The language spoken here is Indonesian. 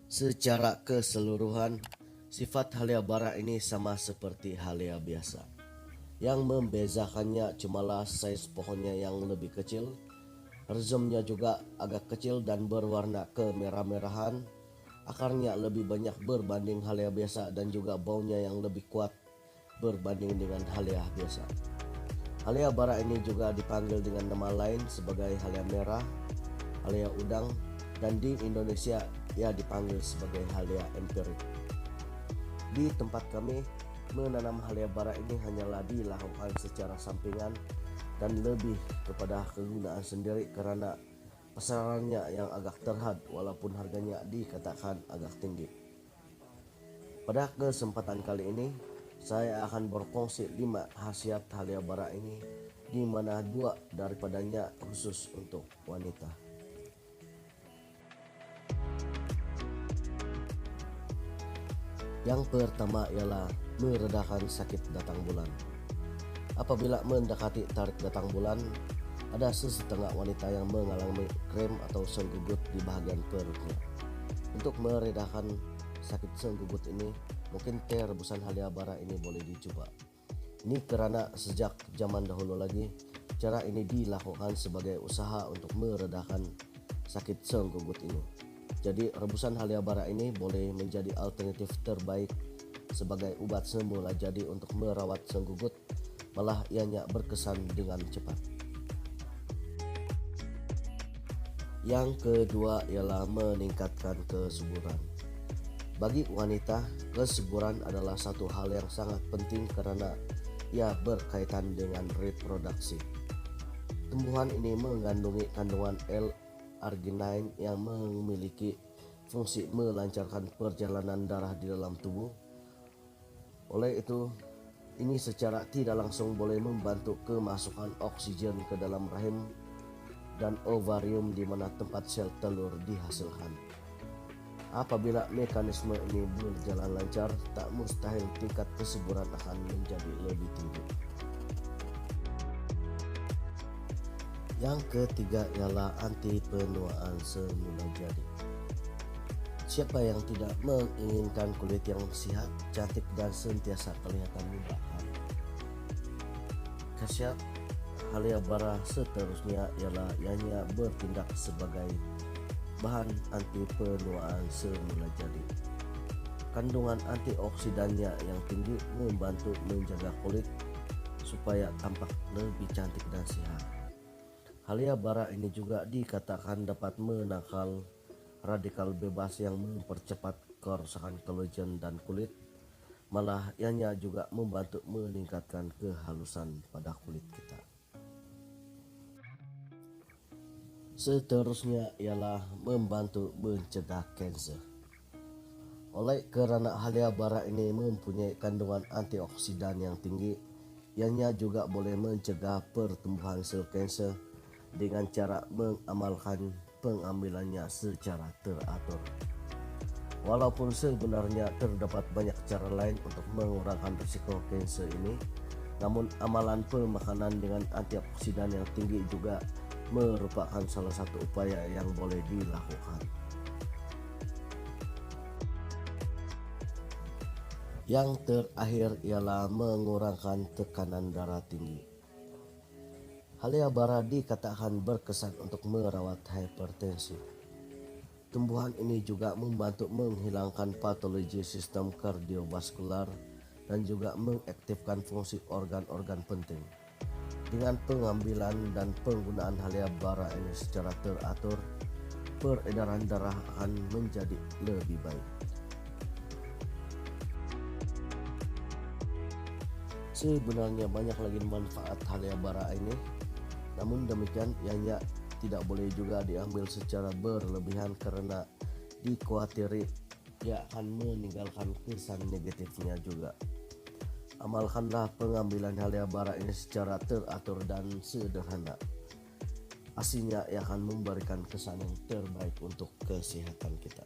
Secara keseluruhan, sifat halia bara ini sama seperti halia biasa. Yang membedakannya cumalah size pohonnya yang lebih kecil, rhizomnya juga agak kecil dan berwarna kemerah-merahan, akarnya lebih banyak berbanding halia biasa dan juga baunya yang lebih kuat berbanding dengan halia biasa. Halia bara ini juga dipanggil dengan nama lain sebagai halia merah, halia udang, dan di Indonesia ia dipanggil sebagai halia emperik. Di tempat kami, menanam halia bara ini hanyalah dilakukan secara sampingan dan lebih kepada kegunaan sendiri karena pasarannya yang agak terhad walaupun harganya dikatakan agak tinggi. Pada kesempatan kali ini, saya akan berfungsi 5 khasiat halia bara ini, di mana 2 daripadanya khusus untuk wanita. Yang pertama ialah meredakan sakit datang bulan. Apabila mendekati tarik datang bulan, ada sesetengah wanita yang mengalami krem atau senggugut di bagian perutnya. Untuk meredakan sakit senggugut ini, mungkin teh rebusan halia bara ini boleh dicoba. Ini karena sejak zaman dahulu lagi, cara ini dilakukan sebagai usaha untuk meredakan sakit senggugut ini. Jadi rebusan halia bara ini boleh menjadi alternatif terbaik sebagai obat semula jadi untuk merawat senggugut, malah ianya berkesan dengan cepat. Yang kedua ialah meningkatkan kesuburan. Bagi wanita, kesuburan adalah satu hal yang sangat penting karena ia berkaitan dengan reproduksi. Tumbuhan ini mengandungi kandungan L-arginine yang memiliki fungsi melancarkan perjalanan darah di dalam tubuh. Oleh itu, ini secara tidak langsung boleh membantu kemasukan oksigen ke dalam rahim dan ovarium di mana tempat sel telur dihasilkan. Apabila mekanisme ini berjalan lancar, tak mustahil tingkat kesuburan akan menjadi lebih tinggi. Yang ketiga ialah anti penuaan semula jadi. Siapa yang tidak menginginkan kulit yang sehat, cantik dan sentiasa kelihatan muda? Khasiat halia bara seterusnya ialah ianya bertindak sebagai bahan anti penuaan semula jadi. Kandungan antioksidannya yang tinggi membantu menjaga kulit supaya tampak lebih cantik dan sehat. Halia bara ini juga dikatakan dapat menangkal radikal bebas yang mempercepat kerusakan kolagen dan kulit. Malah ianya juga membantu meningkatkan kehalusan pada kulit kita. Seterusnya ialah membantu mencegah kanker. Oleh karena halia bara ini mempunyai kandungan antioksidan yang tinggi, ianya juga boleh mencegah pertumbuhan sel kanker dengan cara mengamalkan pengambilannya secara teratur. Walaupun sebenarnya terdapat banyak cara lain untuk mengurangkan risiko kanker ini, namun amalan pemakanan dengan antioksidan yang tinggi juga merupakan salah satu upaya yang boleh dilakukan. Yang terakhir ialah mengurangkan tekanan darah tinggi. Halia bara dikatakan berkesan untuk merawat hipertensi. Tumbuhan ini juga membantu menghilangkan patologi sistem kardiovaskular dan juga mengaktifkan fungsi organ-organ penting. Dengan pengambilan dan penggunaan halia bara ini secara teratur, peredaran darah akan menjadi lebih baik. Sebenarnya banyak lagi manfaat halia bara ini, namun demikian ianya tidak boleh juga diambil secara berlebihan karena dikhawatirkan ia akan meninggalkan kesan negatifnya juga. Amalkanlah pengambilan halia bara ini secara teratur dan sederhana. Pastinya ia akan memberikan kesan yang terbaik untuk kesehatan kita.